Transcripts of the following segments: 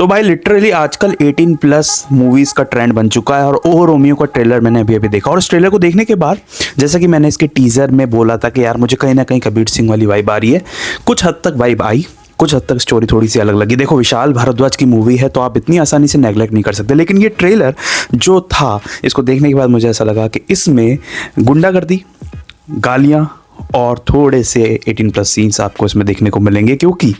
तो भाई लिटरली आजकल 18 प्लस मूवीज़ का ट्रेंड बन चुका है और ओ रोमियो का ट्रेलर मैंने अभी अभी देखा और इस ट्रेलर को देखने के बाद जैसा कि मैंने इसके टीज़र में बोला था कि यार मुझे कहीं ना कहीं कबीर सिंह वाली वाइब आ रही है, कुछ हद तक वाइब आई, कुछ हद तक स्टोरी थोड़ी सी अलग लगी। देखो विशाल भारद्वाज की मूवी है तो आप इतनी आसानी से नेगलेक्ट नहीं कर सकते, लेकिन ये ट्रेलर जो था इसको देखने के बाद मुझे ऐसा लगा कि इसमें गुंडागर्दी, गालियाँ और थोड़े से 18 प्लस सीन्स आपको इसमें देखने को मिलेंगे, क्योंकि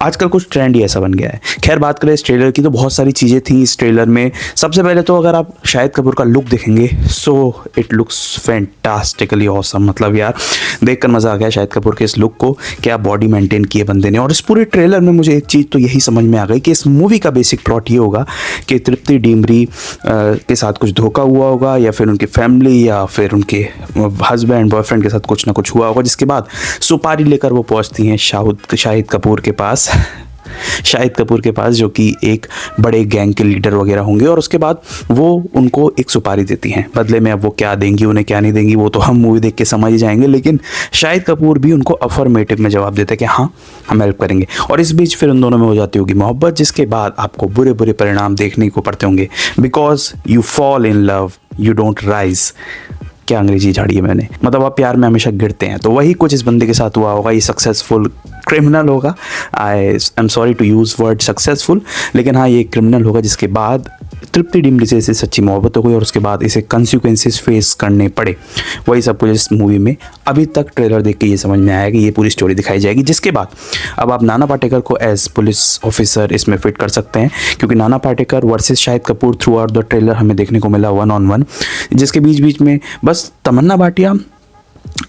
आजकल कुछ ट्रेंड ही ऐसा बन गया है। खैर बात करें इस ट्रेलर की तो बहुत सारी चीज़ें थी इस ट्रेलर में। सबसे पहले तो अगर आप शाहिद कपूर का लुक देखेंगे so it looks fantastically awesome. मतलब यार देख कर मज़ा आ गया शाहिद कपूर के इस लुक को, क्या बॉडी मेंटेन की है बंदे ने। और इस पूरे ट्रेलर में मुझे एक चीज़ तो यही समझ में आ गई कि इस मूवी का बेसिक प्लॉट ये होगा कि तृप्ति डिमरी के साथ कुछ धोखा हुआ होगा, या फिर उनकी फैमिली या फिर उनके हस्बैंड बॉयफ्रेंड के साथ कुछ ना कुछ हुआ होगा, जिसके बाद सुपारी लेकर वो पहुंचती हैं शाहिद कपूर के पास जो कि एक बड़े गैंग के लीडर वगैरह होंगे, और उसके बाद वो उनको एक सुपारी देती हैं। बदले में अब वो क्या देंगी उन्हें क्या नहीं देंगी वो तो हम मूवी देख के समझ ही जाएंगे, लेकिन शाहिद कपूर भी उनको अफर्मेटिव में जवाब देते हैं कि हाँ हम हेल्प करेंगे। और इस बीच फिर उन दोनों में हो जाती होगी मोहब्बत, जिसके बाद आपको बुरे बुरे परिणाम देखने को पड़ते होंगे। Because you fall in love you don't rise. क्या अंग्रेजी झाड़ी है मैंने, मतलब आप प्यार में हमेशा गिरते हैं, तो वही कुछ इस बंदे के साथ हुआ होगा। ये सक्सेसफुल क्रिमिनल होगा, I am sorry to use word successful, लेकिन हाँ ये क्रिमिनल होगा जिसके बाद तृप्ति डिमरी से इसे सच्ची मोहब्बत हो गई और उसके बाद इसे कंसिक्वेंसेस फेस करने पड़े। वही सब कुछ इस मूवी में अभी तक ट्रेलर देख के ये समझ में आया कि ये पूरी स्टोरी दिखाई जाएगी, जिसके बाद अब आप नाना पाटेकर को एज पुलिस ऑफिसर इसमें फिट कर सकते हैं, क्योंकि Nana Patekar versus Shahid Kapoor through out the trailer हमें देखने को मिला 1-on-1, जिसके बीच बीच में बस तमन्ना भाटिया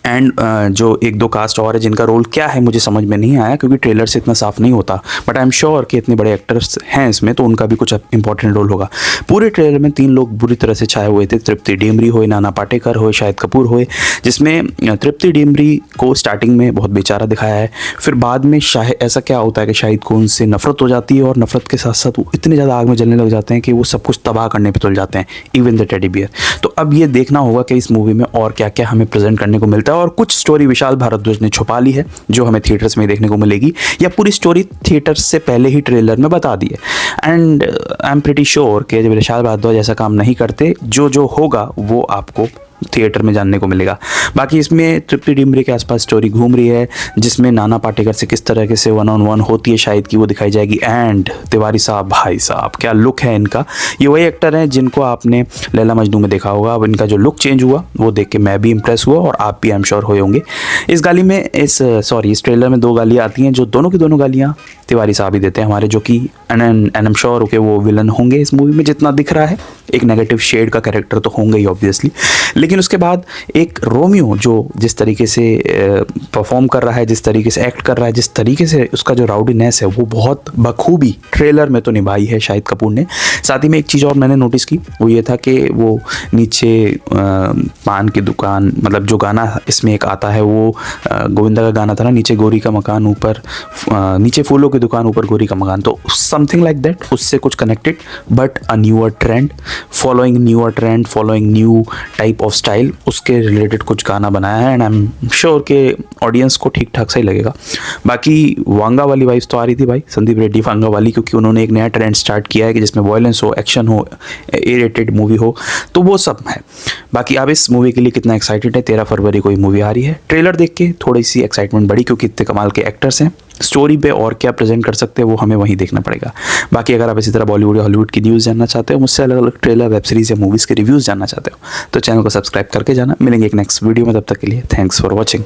एंड जो एक दो कास्ट और है जिनका रोल क्या है मुझे समझ में नहीं आया, क्योंकि ट्रेलर से इतना साफ नहीं होता, बट आई एम श्योर कि इतने बड़े एक्टर्स हैं इसमें तो उनका भी कुछ इंपॉर्टेंट रोल होगा। पूरे ट्रेलर में 3 लोग बुरी तरह से छाए हुए थे, तृप्ति डिमरी होए, नाना पाटेकर होए, शाहिद कपूर होए, जिसमें तृप्ति डिमरी को स्टार्टिंग में बहुत बेचारा दिखाया है, फिर बाद में ऐसा क्या होता है कि शाहिद को उनसे नफरत हो जाती है और नफरत के साथ साथ वो इतने ज़्यादा आग में जलने लग जाते हैं कि वो सब कुछ तबाह करने पर तुल जाते हैं, इवन द टेडी बियर। तो अब ये देखना होगा कि इस मूवी में और क्या क्या हमें प्रेजेंट करने को मिलता है, और कुछ स्टोरी विशाल भारद्वाज ने छुपा ली है जो हमें थिएटर्स में देखने को मिलेगी, या पूरी स्टोरी थिएटर्स से पहले ही ट्रेलर में बता दी है। And I am pretty sure कि जब विशाल भारद्वाज ऐसा काम नहीं करते, जो होगा वो आपको थिएटर में जानने को मिलेगा। बाकी इसमें तृप्ति डिमरी के आसपास स्टोरी घूम रही है, जिसमें नाना पाटेकर से किस तरह से 1-on-1 होती है शायद की वो दिखाई जाएगी। एंड तिवारी साहब, भाई साहब क्या लुक है इनका। ये वही एक्टर हैं जिनको आपने लैला मजनू में देखा होगा। अब इनका जो लुक चेंज हुआ वो देख के मैं भी इंप्रेस हुआ और आप भी आई एम श्योर हुए होंगे। इस ट्रेलर में 2 गालियाँ आती हैं, जो दोनों की दोनों गालियाँ तिवारी साहब ही देते हैं हमारे, जो कि एंड आई एम श्योर कि वो विलन होंगे इस मूवी में जितना दिख रहा है। एक नेगेटिव शेड का कैरेक्टर तो होंगे ही ऑब्वियसली, लेकिन उसके बाद एक रोमियो जो जिस तरीके से परफॉर्म कर रहा है, जिस तरीके से एक्ट कर रहा है, जिस तरीके से उसका जो राउडीनेस है वो बहुत बखूबी ट्रेलर में तो निभाई है शाहिद कपूर ने। साथ ही में एक चीज़ और मैंने नोटिस की वो ये था कि वो नीचे पान की दुकान, मतलब जो गाना इसमें एक आता है वो गोविंदा का गाना था ना, नीचे गोरी का मकान ऊपर नीचे फूलों की दुकान ऊपर गोरी का मकान, तो समथिंग लाइक दैट, उससे कुछ connected but a newer trend, following new type of style, उसके रिलेटेड कुछ गाना बनाया है। एंड आई एम श्योर के ऑडियंस को ठीक ठाक सही लगेगा। बाकी वांगा वाली वाइब्स तो आ रही थी भाई, संदीप रेड्डी वांगा वाली, क्योंकि उन्होंने एक नया ट्रेंड स्टार्ट किया है कि जिसमें वॉयलेंस हो, एक्शन हो, ए रेटेड मूवी हो, तो वो सब है। बाकी आप इस मूवी के लिए कितना एक्साइटेड है? 13 फरवरी को ये मूवी आ रही है। ट्रेलर देख के थोड़ी सी एक्साइटमेंट बढ़ी, क्योंकि इतने कमाल के एक्टर्स हैं। स्टोरी पे और क्या प्रेजेंट कर सकते हैं वो हमें वहीं देखना पड़ेगा। बाकी अगर आप इसी तरह बॉलीवुड या हॉलीवुड की न्यूज़ जानना चाहते हो, मुझसे अलग अलग ट्रेलर, वेब सीरीज़ या मूवीज़ के रिव्यूज़ जानना चाहते हो, तो चैनल को सब्सक्राइब करके जाना। मिलेंगे एक नेक्स्ट वीडियो में, तब तक के लिए थैंक्स फॉर वॉचिंग।